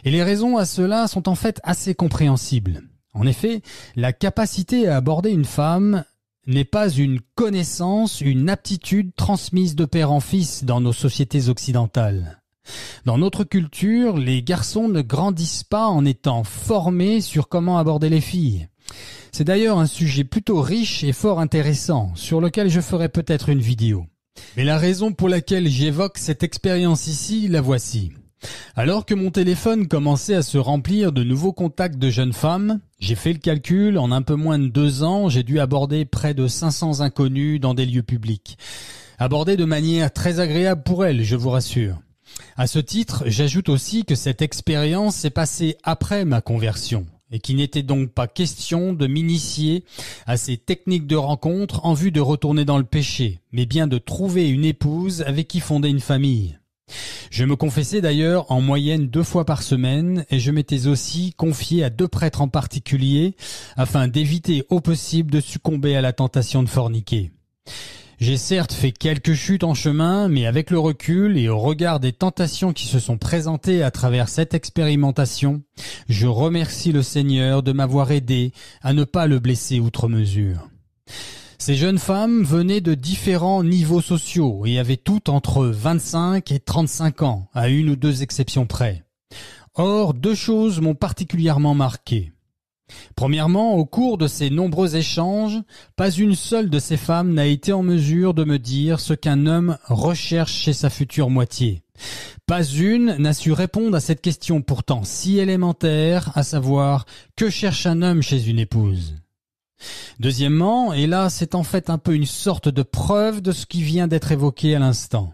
Et les raisons à cela sont en fait assez compréhensibles. En effet, la capacité à aborder une femme n'est pas une connaissance, une aptitude transmise de père en fils dans nos sociétés occidentales. Dans notre culture, les garçons ne grandissent pas en étant formés sur comment aborder les filles. C'est d'ailleurs un sujet plutôt riche et fort intéressant, sur lequel je ferai peut-être une vidéo. Mais la raison pour laquelle j'évoque cette expérience ici, la voici. Alors que mon téléphone commençait à se remplir de nouveaux contacts de jeunes femmes, j'ai fait le calcul, en un peu moins de 2 ans, j'ai dû aborder près de 500 inconnus dans des lieux publics. Aborder de manière très agréable pour elles, je vous rassure. À ce titre, j'ajoute aussi que cette expérience s'est passée après ma conversion et qu'il n'était donc pas question de m'initier à ces techniques de rencontre en vue de retourner dans le péché, mais bien de trouver une épouse avec qui fonder une famille. Je me confessais d'ailleurs en moyenne 2 fois par semaine et je m'étais aussi confié à 2 prêtres en particulier afin d'éviter au possible de succomber à la tentation de forniquer. J'ai certes fait quelques chutes en chemin, mais avec le recul et au regard des tentations qui se sont présentées à travers cette expérimentation, je remercie le Seigneur de m'avoir aidé à ne pas le blesser outre mesure. Ces jeunes femmes venaient de différents niveaux sociaux et avaient toutes entre 25 et 35 ans, à 1 ou 2 exceptions près. Or, 2 choses m'ont particulièrement marqué. Premièrement, au cours de ces nombreux échanges, pas une seule de ces femmes n'a été en mesure de me dire ce qu'un homme recherche chez sa future moitié. Pas une n'a su répondre à cette question pourtant si élémentaire, à savoir « Que cherche un homme chez une épouse ?» Deuxièmement, et là c'est en fait un peu une sorte de preuve de ce qui vient d'être évoqué à l'instant.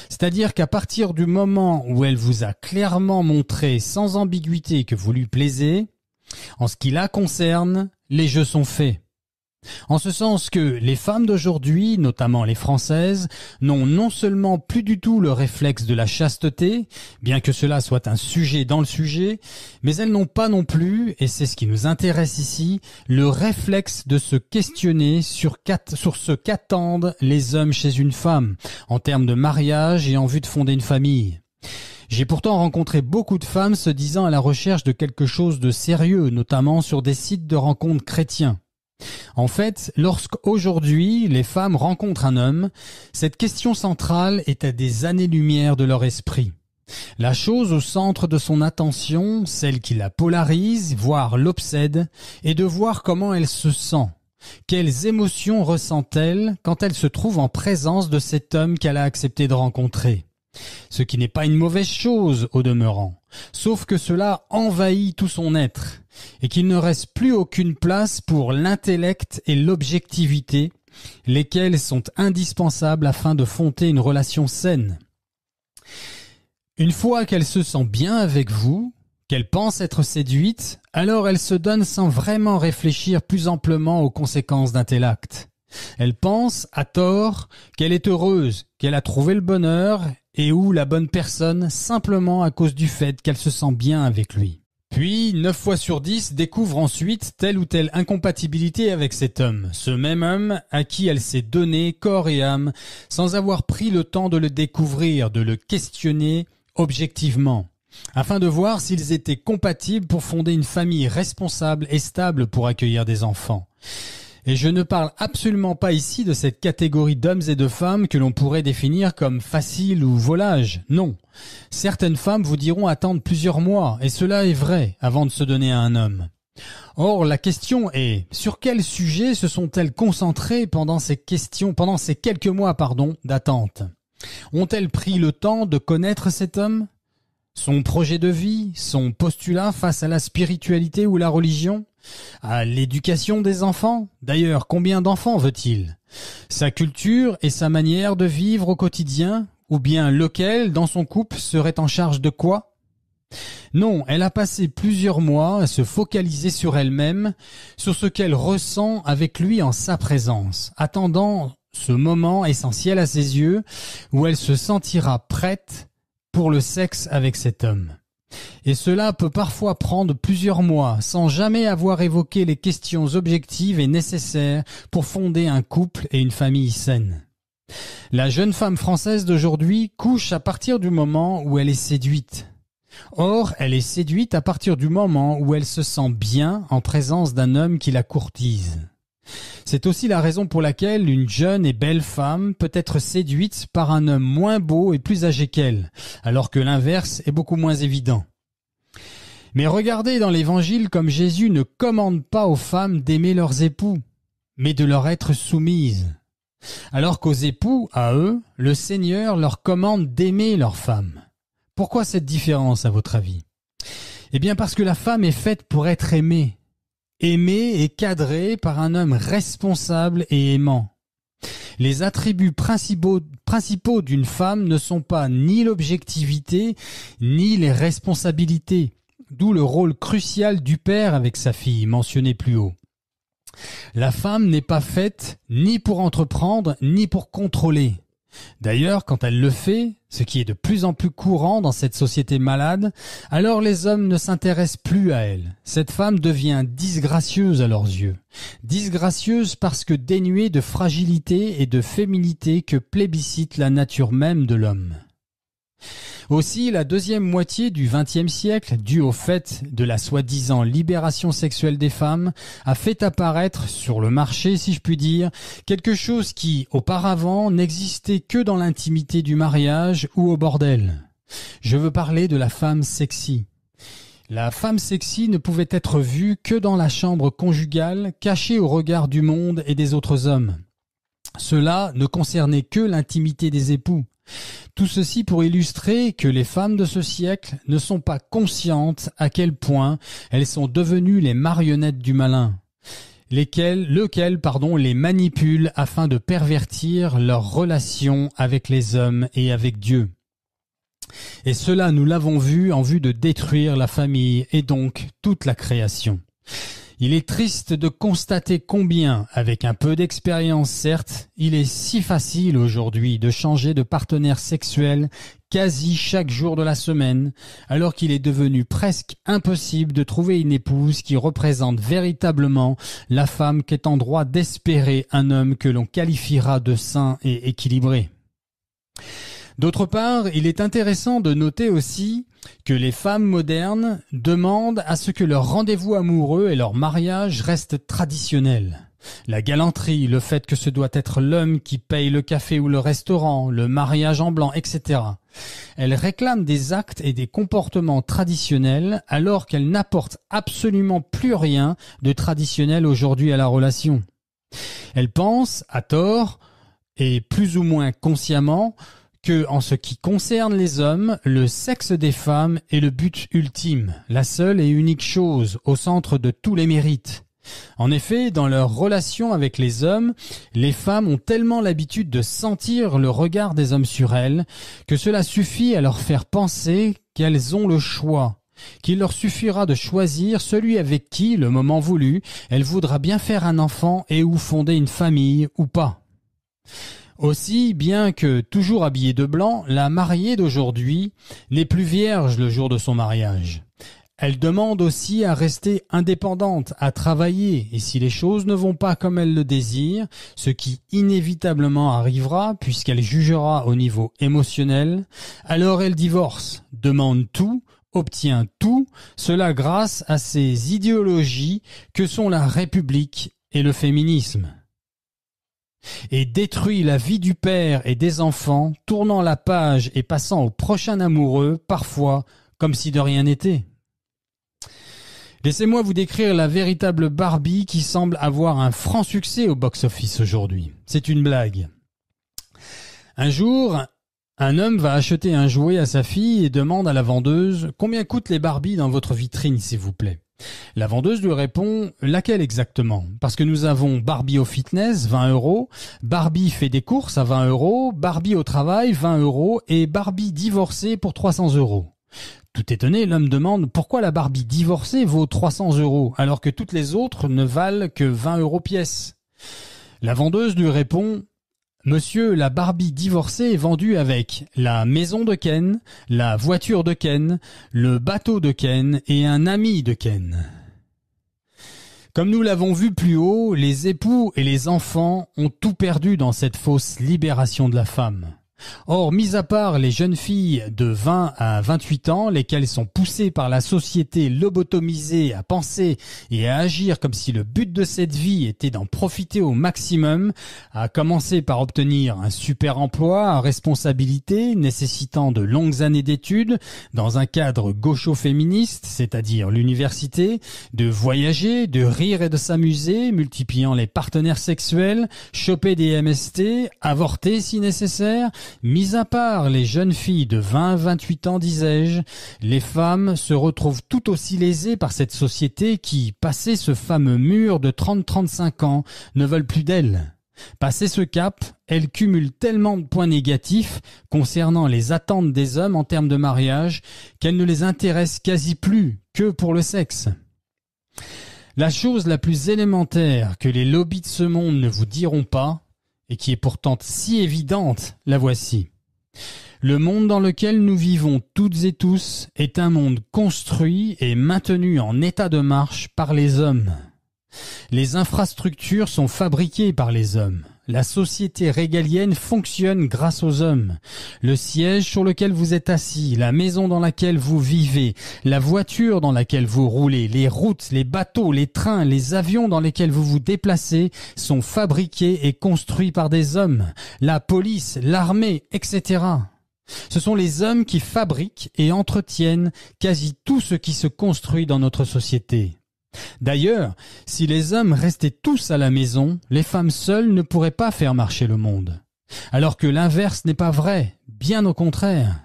C'est-à-dire qu'à partir du moment où elle vous a clairement montré sans ambiguïté que vous lui plaisez, en ce qui la concerne, les jeux sont faits. En ce sens que les femmes d'aujourd'hui, notamment les françaises, n'ont non seulement plus du tout le réflexe de la chasteté, bien que cela soit un sujet dans le sujet, mais elles n'ont pas non plus, et c'est ce qui nous intéresse ici, le réflexe de se questionner sur ce qu'attendent les hommes chez une femme, en termes de mariage et en vue de fonder une famille. J'ai pourtant rencontré beaucoup de femmes se disant à la recherche de quelque chose de sérieux, notamment sur des sites de rencontres chrétiens. En fait, lorsqu'aujourd'hui les femmes rencontrent un homme, cette question centrale est à des années-lumière de leur esprit. La chose au centre de son attention, celle qui la polarise, voire l'obsède, est de voir comment elle se sent. Quelles émotions ressent-elle quand elle se trouve en présence de cet homme qu'elle a accepté de rencontrer ? Ce qui n'est pas une mauvaise chose au demeurant, sauf que cela envahit tout son être, et qu'il ne reste plus aucune place pour l'intellect et l'objectivité, lesquels sont indispensables afin de fonder une relation saine. Une fois qu'elle se sent bien avec vous, qu'elle pense être séduite, alors elle se donne sans vraiment réfléchir plus amplement aux conséquences d'un tel acte. Elle pense, à tort, qu'elle est heureuse, qu'elle a trouvé le bonheur et ou la bonne personne simplement à cause du fait qu'elle se sent bien avec lui. Puis, 9 fois sur 10 découvre ensuite telle ou telle incompatibilité avec cet homme, ce même homme à qui elle s'est donné corps et âme, sans avoir pris le temps de le découvrir, de le questionner objectivement, afin de voir s'ils étaient compatibles pour fonder une famille responsable et stable pour accueillir des enfants. Et je ne parle absolument pas ici de cette catégorie d'hommes et de femmes que l'on pourrait définir comme facile ou volage. Non. Certaines femmes vous diront attendre plusieurs mois, et cela est vrai, avant de se donner à un homme. Or, la question est, sur quel sujet se sont-elles concentrées pendant ces quelques mois, d'attente? Ont-elles pris le temps de connaître cet homme? Son projet de vie, son postulat face à la spiritualité ou la religion, à l'éducation des enfants? D'ailleurs, combien d'enfants veut-il? Sa culture et sa manière de vivre au quotidien? Ou bien lequel, dans son couple, serait en charge de quoi? Non, elle a passé plusieurs mois à se focaliser sur elle-même, sur ce qu'elle ressent avec lui en sa présence, attendant ce moment essentiel à ses yeux où elle se sentira prête pour le sexe avec cet homme. Et cela peut parfois prendre plusieurs mois sans jamais avoir évoqué les questions objectives et nécessaires pour fonder un couple et une famille saine. La jeune femme française d'aujourd'hui couche à partir du moment où elle est séduite. Or, elle est séduite à partir du moment où elle se sent bien en présence d'un homme qui la courtise. C'est aussi la raison pour laquelle une jeune et belle femme peut être séduite par un homme moins beau et plus âgé qu'elle, alors que l'inverse est beaucoup moins évident. Mais regardez dans l'Évangile comme Jésus ne commande pas aux femmes d'aimer leurs époux, mais de leur être soumises. Alors qu'aux époux, à eux, le Seigneur leur commande d'aimer leurs femmes. Pourquoi cette différence à votre avis? Eh bien parce que la femme est faite pour être aimée. Aimée et cadrée par un homme responsable et aimant. Les attributs principaux d'une femme ne sont pas ni l'objectivité, ni les responsabilités, d'où le rôle crucial du père avec sa fille, mentionné plus haut. La femme n'est pas faite ni pour entreprendre, ni pour contrôler. D'ailleurs, quand elle le fait, ce qui est de plus en plus courant dans cette société malade, alors les hommes ne s'intéressent plus à elle. Cette femme devient disgracieuse à leurs yeux. Disgracieuse parce que dénuée de fragilité et de féminité que plébiscite la nature même de l'homme. Aussi, la deuxième moitié du XXe siècle, due au fait de la soi-disant libération sexuelle des femmes, a fait apparaître sur le marché, si je puis dire, quelque chose qui, auparavant, n'existait que dans l'intimité du mariage ou au bordel. Je veux parler de la femme sexy. La femme sexy ne pouvait être vue que dans la chambre conjugale, cachée au regard du monde et des autres hommes. Cela ne concernait que l'intimité des époux. Tout ceci pour illustrer que les femmes de ce siècle ne sont pas conscientes à quel point elles sont devenues les marionnettes du malin, lequel les manipule afin de pervertir leurs relations avec les hommes et avec Dieu. Et cela, nous l'avons vu en vue de détruire la famille et donc toute la création. Il est triste de constater combien, avec un peu d'expérience certes, il est si facile aujourd'hui de changer de partenaire sexuel quasi chaque jour de la semaine, alors qu'il est devenu presque impossible de trouver une épouse qui représente véritablement la femme qu'est en droit d'espérer un homme que l'on qualifiera de sain et équilibré. D'autre part, il est intéressant de noter aussi que les femmes modernes demandent à ce que leur rendez-vous amoureux et leur mariage restent traditionnels. La galanterie, le fait que ce doit être l'homme qui paye le café ou le restaurant, le mariage en blanc, etc. Elles réclament des actes et des comportements traditionnels alors qu'elles n'apportent absolument plus rien de traditionnel aujourd'hui à la relation. Elles pensent, à tort, et plus ou moins consciemment, que, en ce qui concerne les hommes, le sexe des femmes est le but ultime, la seule et unique chose, au centre de tous les mérites. En effet, dans leur relation avec les hommes, les femmes ont tellement l'habitude de sentir le regard des hommes sur elles, que cela suffit à leur faire penser qu'elles ont le choix, qu'il leur suffira de choisir celui avec qui, le moment voulu, elle voudra bien faire un enfant et ou fonder une famille ou pas. Aussi, bien que toujours habillée de blanc, la mariée d'aujourd'hui n'est plus vierge le jour de son mariage. Elle demande aussi à rester indépendante, à travailler, et si les choses ne vont pas comme elle le désire, ce qui inévitablement arrivera puisqu'elle jugera au niveau émotionnel, alors elle divorce, demande tout, obtient tout, cela grâce à ces idéologies que sont la République et le féminisme. Et détruit la vie du père et des enfants, tournant la page et passant au prochain amoureux, parfois comme si de rien n'était. Laissez-moi vous décrire la véritable Barbie qui semble avoir un franc succès au box-office aujourd'hui. C'est une blague. Un jour, un homme va acheter un jouet à sa fille et demande à la vendeuse « Combien coûtent les Barbies dans votre vitrine, s'il vous plaît ?» La vendeuse lui répond « Laquelle exactement ?» Parce que nous avons Barbie au fitness, 20 €, Barbie fait des courses à 20 €, Barbie au travail, 20 € et Barbie divorcée pour 300 €. Tout étonné, l'homme demande « Pourquoi la Barbie divorcée vaut 300 € alors que toutes les autres ne valent que 20 € pièce ?» La vendeuse lui répond « Monsieur, la Barbie divorcée est vendue avec la maison de Ken, la voiture de Ken, le bateau de Ken et un ami de Ken. » Comme nous l'avons vu plus haut, les époux et les enfants ont tout perdu dans cette fausse libération de la femme. Or, mis à part les jeunes filles de 20 à 28 ans, lesquelles sont poussées par la société lobotomisée à penser et à agir comme si le but de cette vie était d'en profiter au maximum, à commencer par obtenir un super emploi à responsabilité nécessitant de longues années d'études dans un cadre gaucho-féministe, c'est-à-dire l'université, de voyager, de rire et de s'amuser, multipliant les partenaires sexuels, choper des MST, avorter si nécessaire, Mis à part les jeunes filles de 20 à 28 ans, disais-je, les femmes se retrouvent tout aussi lésées par cette société qui, passé ce fameux mur de 30-35 ans, ne veulent plus d'elles. Passé ce cap, elles cumulent tellement de points négatifs concernant les attentes des hommes en termes de mariage qu'elles ne les intéressent quasi plus que pour le sexe. La chose la plus élémentaire que les lobbies de ce monde ne vous diront pas, et qui est pourtant si évidente, la voici. Le monde dans lequel nous vivons toutes et tous est un monde construit et maintenu en état de marche par les hommes. Les infrastructures sont fabriquées par les hommes. La société régalienne fonctionne grâce aux hommes. Le siège sur lequel vous êtes assis, la maison dans laquelle vous vivez, la voiture dans laquelle vous roulez, les routes, les bateaux, les trains, les avions dans lesquels vous vous déplacez sont fabriqués et construits par des hommes. La police, l'armée, etc. Ce sont les hommes qui fabriquent et entretiennent quasi tout ce qui se construit dans notre société. D'ailleurs, si les hommes restaient tous à la maison, les femmes seules ne pourraient pas faire marcher le monde. Alors que l'inverse n'est pas vrai, bien au contraire.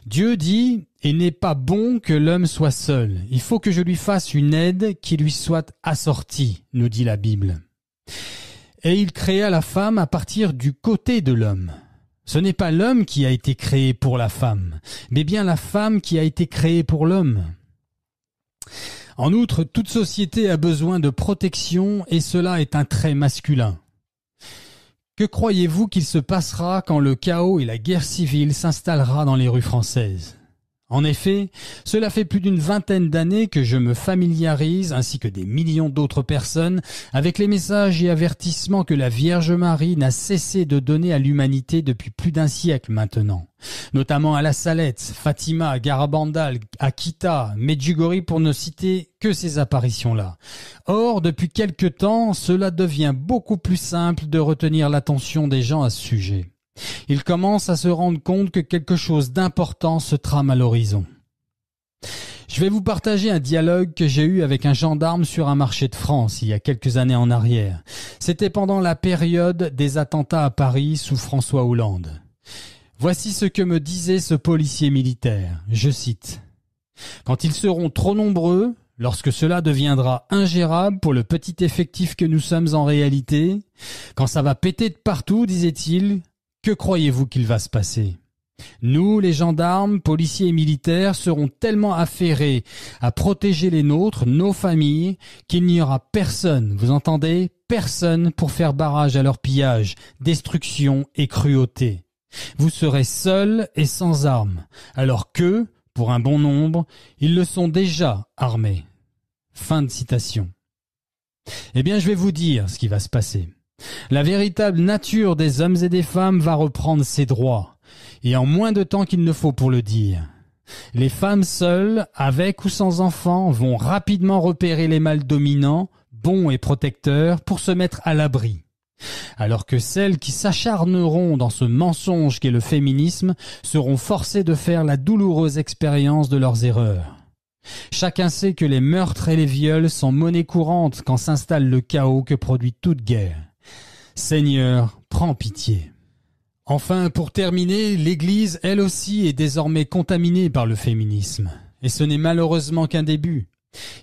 Dieu dit « Il n'est pas bon que l'homme soit seul. Il faut que je lui fasse une aide qui lui soit assortie », nous dit la Bible. Et il créa la femme à partir du côté de l'homme. Ce n'est pas l'homme qui a été créé pour la femme, mais bien la femme qui a été créée pour l'homme. En outre, toute société a besoin de protection et cela est un trait masculin. Que croyez-vous qu'il se passera quand le chaos et la guerre civile s'installera dans les rues françaises ? En effet, cela fait plus d'une vingtaine d'années que je me familiarise, ainsi que des millions d'autres personnes, avec les messages et avertissements que la Vierge Marie n'a cessé de donner à l'humanité depuis plus d'un siècle maintenant. Notamment à La Salette, Fatima, Garabandal, Akita, Medjugorje pour ne citer que ces apparitions-là. Or, depuis quelque temps, cela devient beaucoup plus simple de retenir l'attention des gens à ce sujet. Ils commencent à se rendre compte que quelque chose d'important se trame à l'horizon. Je vais vous partager un dialogue que j'ai eu avec un gendarme sur un marché de France il y a quelques années en arrière. C'était pendant la période des attentats à Paris sous François Hollande. Voici ce que me disait ce policier militaire, je cite. « Quand ils seront trop nombreux, lorsque cela deviendra ingérable pour le petit effectif que nous sommes en réalité, quand ça va péter de partout, disait-il, que croyez-vous qu'il va se passer ? Nous, les gendarmes, policiers et militaires, serons tellement affairés à protéger les nôtres, nos familles, qu'il n'y aura personne, vous entendez, personne pour faire barrage à leur pillage, destruction et cruauté. Vous serez seuls et sans armes, alors que, pour un bon nombre, ils le sont déjà armés. » Fin de citation. Eh bien, je vais vous dire ce qui va se passer. La véritable nature des hommes et des femmes va reprendre ses droits, et en moins de temps qu'il ne faut pour le dire. Les femmes seules, avec ou sans enfants, vont rapidement repérer les mâles dominants, bons et protecteurs, pour se mettre à l'abri. Alors que celles qui s'acharneront dans ce mensonge qu'est le féminisme seront forcées de faire la douloureuse expérience de leurs erreurs. Chacun sait que les meurtres et les viols sont monnaie courante quand s'installe le chaos que produit toute guerre. Seigneur, prends pitié. Enfin, pour terminer, l'Église, elle aussi, est désormais contaminée par le féminisme. Et ce n'est malheureusement qu'un début.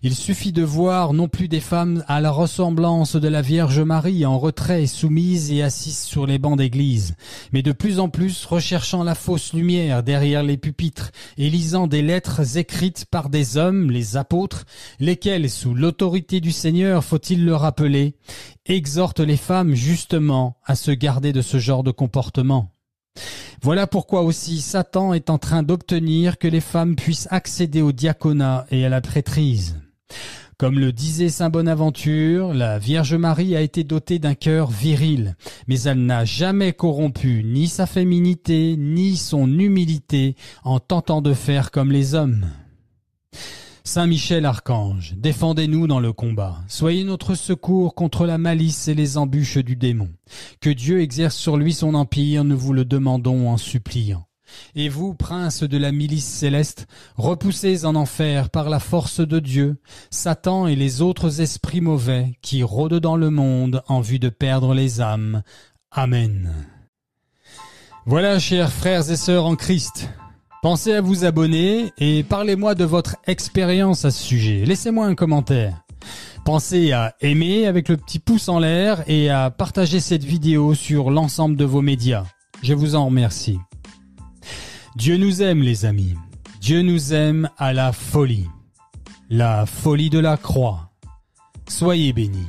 Il suffit de voir non plus des femmes à la ressemblance de la Vierge Marie en retrait, soumises et assises sur les bancs d'église, mais de plus en plus recherchant la fausse lumière derrière les pupitres et lisant des lettres écrites par des hommes, les apôtres, lesquels, sous l'autorité du Seigneur, faut-il le rappeler, exhortent les femmes justement à se garder de ce genre de comportement. Voilà pourquoi aussi Satan est en train d'obtenir que les femmes puissent accéder au diaconat et à la prêtrise. Comme le disait saint Bonaventure, la Vierge Marie a été dotée d'un cœur viril, mais elle n'a jamais corrompu ni sa féminité ni son humilité en tentant de faire comme les hommes. Saint Michel Archange, défendez-nous dans le combat. Soyez notre secours contre la malice et les embûches du démon. Que Dieu exerce sur lui son empire, nous vous le demandons en suppliant. Et vous, princes de la milice céleste, repoussez en enfer par la force de Dieu, Satan et les autres esprits mauvais qui rôdent dans le monde en vue de perdre les âmes. Amen. Voilà, chers frères et sœurs en Christ. Pensez à vous abonner et parlez-moi de votre expérience à ce sujet. Laissez-moi un commentaire. Pensez à aimer avec le petit pouce en l'air et à partager cette vidéo sur l'ensemble de vos médias. Je vous en remercie. Dieu nous aime, les amis. Dieu nous aime à la folie. La folie de la croix. Soyez bénis.